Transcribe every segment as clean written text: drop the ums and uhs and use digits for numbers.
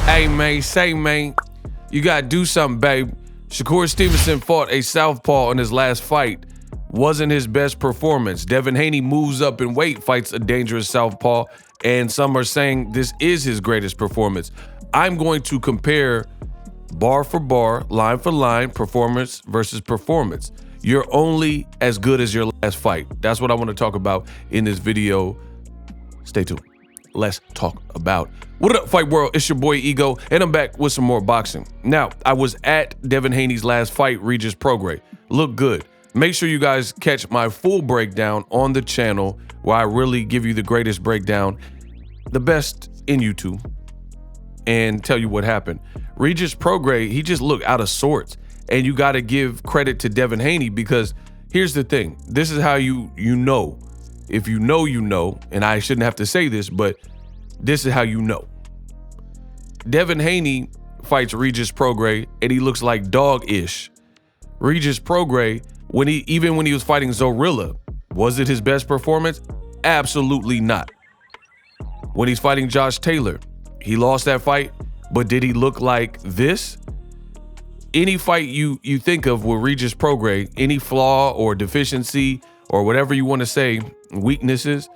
Hey, man, say, man, you got to do something, babe. Shakur Stevenson fought a Southpaw in his last fight. Wasn't his best performance. Devin Haney moves up in weight, fights a dangerous Southpaw, and some are saying this is his greatest performance. I'm going to compare bar for bar, line for line, performance versus performance. You're only as good as your last fight. That's what I want to talk about in this video. Stay tuned. Let's talk about. What up, Fight World? It's your boy Ego, and I'm back with some more boxing. Now, I was at Devin Haney's last fight, Regis Prograis. Looked good. Make sure you guys catch my full breakdown on the channel where I really give you the greatest breakdown, the best in YouTube, and tell you what happened. Regis Prograis, he just looked out of sorts, and you got to give credit to Devin Haney because here's the thing. This is how you know. If you know, you know, and I shouldn't have to say this, but this is how you know. Devin Haney fights Regis Prograis, and he looks like dog-ish. Regis Prograis, even when he was fighting Zorilla, was it his best performance? Absolutely not. When he's fighting Josh Taylor, he lost that fight, but did he look like this? Any fight you think of with Regis Prograis, any flaw or deficiency or whatever you want to say, weaknesses,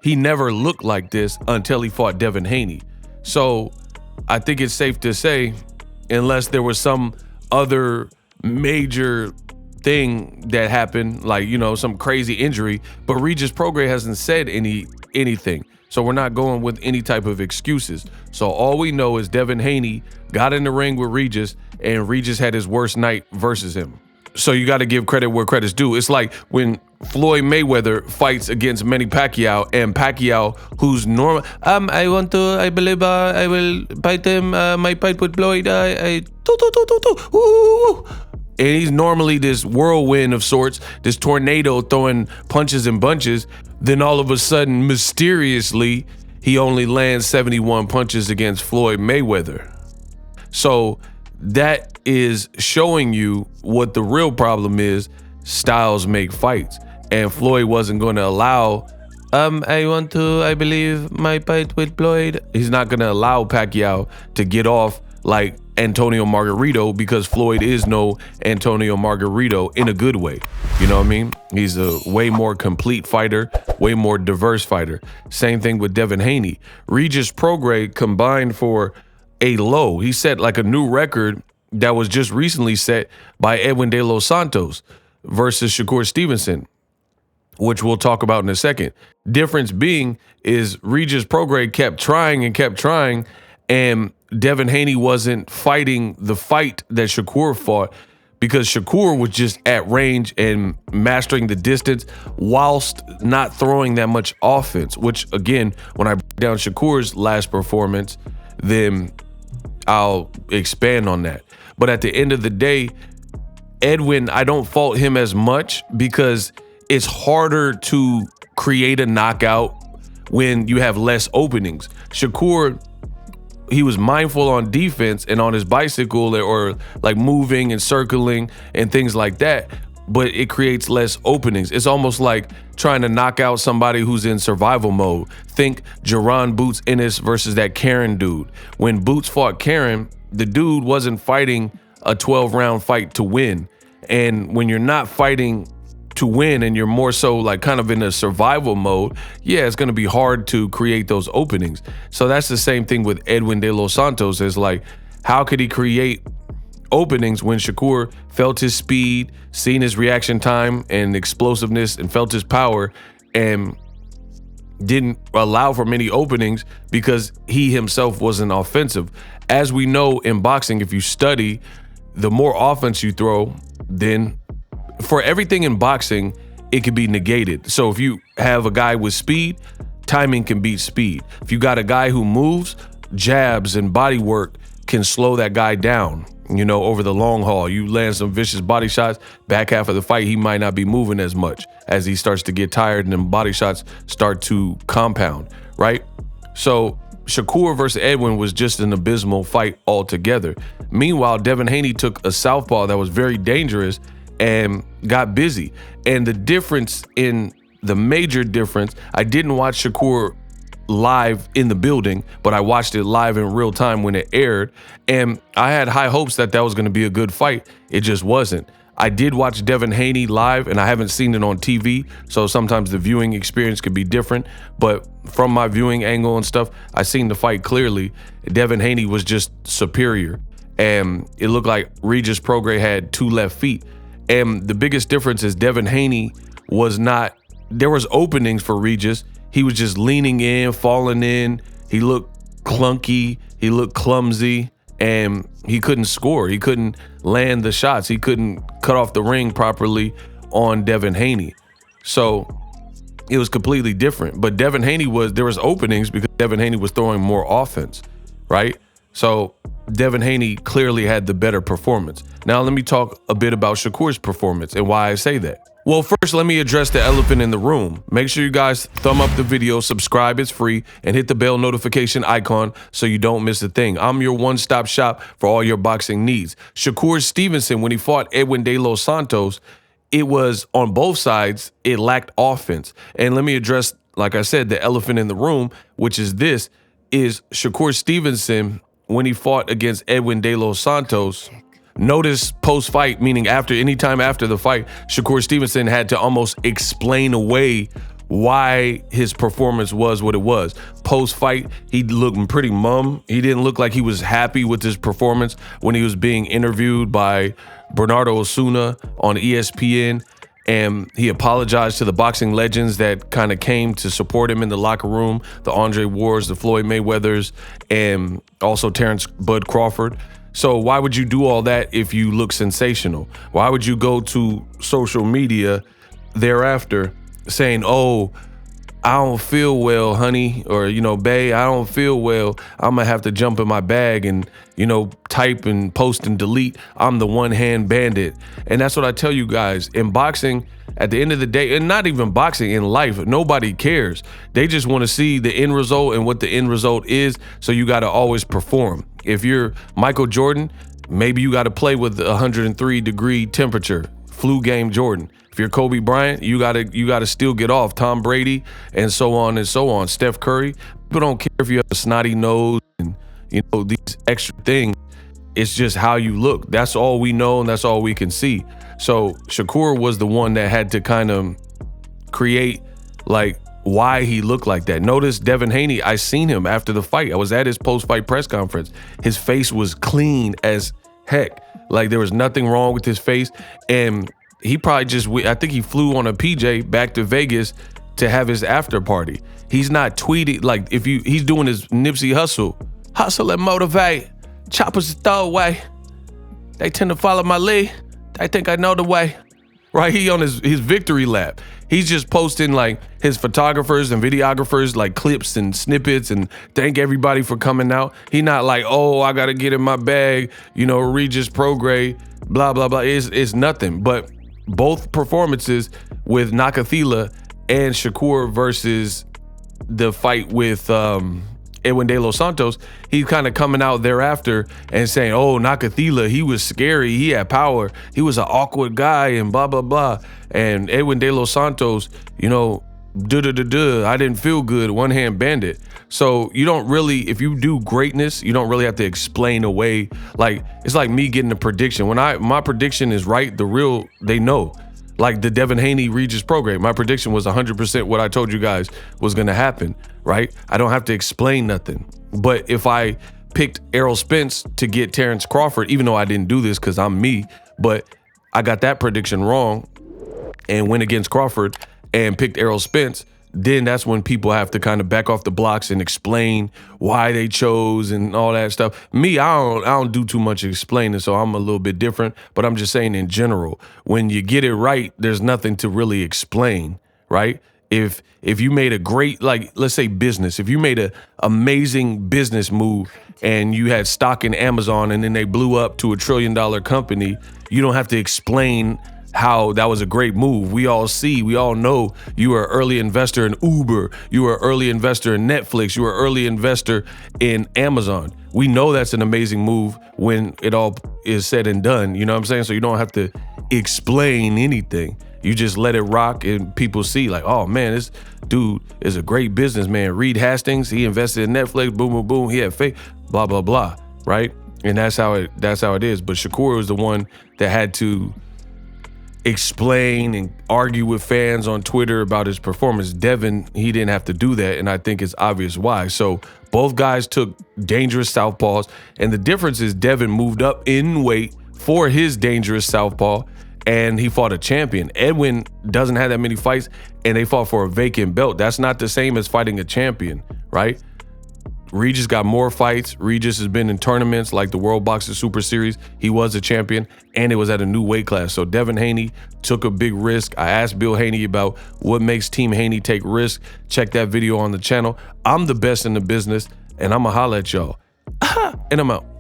he never looked like this until he fought Devin Haney. So I think it's safe to say, unless there was some other major thing that happened, like, you know, some crazy injury, but Regis Prograis hasn't said anything. So we're not going with any type of excuses. So all we know is Devin Haney got in the ring with Regis, and Regis had his worst night versus him. So you got to give credit where credit's due. It's like when Floyd Mayweather fights against Manny Pacquiao, and Pacquiao, who's normal, I believe I will fight him, my fight with Floyd, and he's normally this whirlwind of sorts, this tornado throwing punches and bunches. Then all of a sudden, mysteriously, he only lands 71 punches against Floyd Mayweather. So that is showing you what the real problem is. Styles make fights, and Floyd wasn't going to allow, I believe my fight with Floyd. He's not going to allow Pacquiao to get off like Antonio Margarito, because Floyd is no Antonio Margarito in a good way. You know what I mean? He's a way more complete fighter, way more diverse fighter. Same thing with Devin Haney. Regis Prograis combined for a low. He set like a new record that was just recently set by Edwin De Los Santos versus Shakur Stevenson, which we'll talk about in a second. Difference being is Regis Prograis kept trying, and Devin Haney wasn't fighting the fight that Shakur fought, because Shakur was just at range and mastering the distance whilst not throwing that much offense, which, again, when I break down Shakur's last performance, then I'll expand on that. But at the end of the day, Edwin, I don't fault him as much because it's harder to create a knockout when you have less openings. Shakur, he was mindful on defense and on his bicycle, or like moving and circling and things like that, but it creates less openings. It's almost like trying to knock out somebody who's in survival mode. Think Jaron Boots Ennis versus that Karen dude. When Boots fought Karen, the dude wasn't fighting a 12-round fight to win. And when you're not fighting to win and you're more so like kind of in a survival mode, yeah, it's going to be hard to create those openings. So that's the same thing with Edwin De Los Santos. Is like, how could he create openings when Shakur felt his speed, seen his reaction time and explosiveness, and felt his power, and didn't allow for many openings because he himself wasn't offensive. As we know in boxing, if you study, the more offense you throw, then for everything in boxing, it can be negated. So if you have a guy with speed, timing can beat speed. If you got a guy who moves, jabs and body work can slow that guy down. You know, over the long haul, you land some vicious body shots, back half of the fight, he might not be moving as much as he starts to get tired, and then body shots start to compound, right? So Shakur versus Edwin was just an abysmal fight altogether. Meanwhile, Devin Haney took a southpaw that was very dangerous and got busy. And the difference, in the major difference, I didn't watch Shakur live in the building, but I watched it live in real time when it aired. And I had high hopes that that was going to be a good fight. It just wasn't. I did watch Devin Haney live, and I haven't seen it on TV, so sometimes the viewing experience could be different. But from my viewing angle and stuff, I seen the fight clearly. Devin Haney was just superior, and it looked like Regis Prograis had 2 left feet. And the biggest difference is Devin Haney was not, there was openings for Regis. He was just leaning in, falling in. He looked clunky, he looked clumsy, and he couldn't score. He couldn't land the shots. He couldn't cut off the ring properly on Devin Haney. So it was completely different. But Devin Haney there was openings because Devin Haney was throwing more offense, right? So Devin Haney clearly had the better performance. Now let me talk a bit about Shakur's performance and why I say that. Well, first, let me address the elephant in the room. Make sure you guys thumb up the video, subscribe, it's free, and hit the bell notification icon so you don't miss a thing. I'm your one-stop shop for all your boxing needs. Shakur Stevenson, when he fought Edwin De Los Santos, it was on both sides, it lacked offense. And let me address, like I said, the elephant in the room, which is this, is Shakur Stevenson, when he fought against Edwin De Los Santos, notice post-fight, meaning anytime after the fight, Shakur Stevenson had to almost explain away why his performance was what it was. Post-fight, he looked pretty mum. He didn't look like he was happy with his performance when he was being interviewed by Bernardo Osuna on ESPN. And he apologized to the boxing legends that kind of came to support him in the locker room, the Andre Wards, the Floyd Mayweathers, and also Terrence Bud Crawford. So why would you do all that if you look sensational? Why would you go to social media thereafter saying, oh, I don't feel well, honey, or, bae, I don't feel well. I'm going to have to jump in my bag and, type and post and delete. I'm the one-hand bandit. And that's what I tell you guys. In boxing, at the end of the day, and not even boxing, in life, nobody cares. They just want to see the end result and what the end result is, so you got to always perform. If you're Michael Jordan, maybe you got to play with 103-degree temperature, flu game Jordan. If you're Kobe Bryant, you gotta still get off. Tom Brady, and so on and so on. Steph Curry. People don't care if you have a snotty nose and these extra things. It's just how you look. That's all we know, and that's all we can see. So Shakur was the one that had to kind of create why he looked like that. Notice Devin Haney, I seen him after the fight. I was at his post-fight press conference. His face was clean as heck. There was nothing wrong with his face. And he probably I think he flew on a PJ back to Vegas to have his after party. He's not tweeting, he's doing his Nipsey hustle and motivate. Choppers throw away. They tend to follow my lead. They think I know the way. Right, he on his victory lap. He's just posting his photographers and videographers clips and snippets and thank everybody for coming out. He not oh, I gotta get in my bag, Regis Prograis, blah blah blah. It's nothing. But both performances with Nakathila and Shakur versus the fight with Edwin De Los Santos, he's kind of coming out thereafter and saying, oh, Nakathila, he was scary, he had power, he was an awkward guy and blah, blah, blah. And Edwin De Los Santos, I didn't feel good, one-hand bandit. So you don't really, if you do greatness, you don't really have to explain away. It's like me getting a prediction. When my prediction is right, they know. The Devin Haney Regis Prograis, my prediction was 100% what I told you guys was going to happen, right? I don't have to explain nothing. But if I picked Errol Spence to get Terrence Crawford, even though I didn't do this because I'm me, but I got that prediction wrong and went against Crawford and picked Errol Spence, then that's when people have to kind of back off the blocks and explain why they chose and all that stuff. Me, I don't do too much explaining, so I'm a little bit different, but I'm just saying in general, when you get it right, there's nothing to really explain, right? If you made a great, let's say business, if you made an amazing business move and you had stock in Amazon and then they blew up to $1 trillion company, you don't have to explain how that was a great move. We all know you were an early investor in Uber, you were an early investor in Netflix, you were an early investor in Amazon. We know that's an amazing move when it all is said and done, you know what I'm saying? So you don't have to explain anything. You just let it rock and people see like, oh man, this dude is a great businessman. Reed Hastings, he invested in Netflix, boom, boom, boom. He had faith, blah, blah, blah, right? And that's how it is. But Shakur was the one that had to explain and argue with fans on Twitter about his performance. Devin, he didn't have to do that, and I think it's obvious why. So both guys took dangerous southpaws, and the difference is Devin moved up in weight for his dangerous southpaw, and he fought a champion. Edwin doesn't have that many fights, and they fought for a vacant belt. That's not the same as fighting a champion, right? Regis got more fights. Regis has been in tournaments like the World Boxing Super Series. He was a champion, and it was at a new weight class. So Devin Haney took a big risk. I asked Bill Haney about what makes Team Haney take risks. Check that video on the channel. I'm the best in the business, and I'm going to holler at y'all. And I'm out.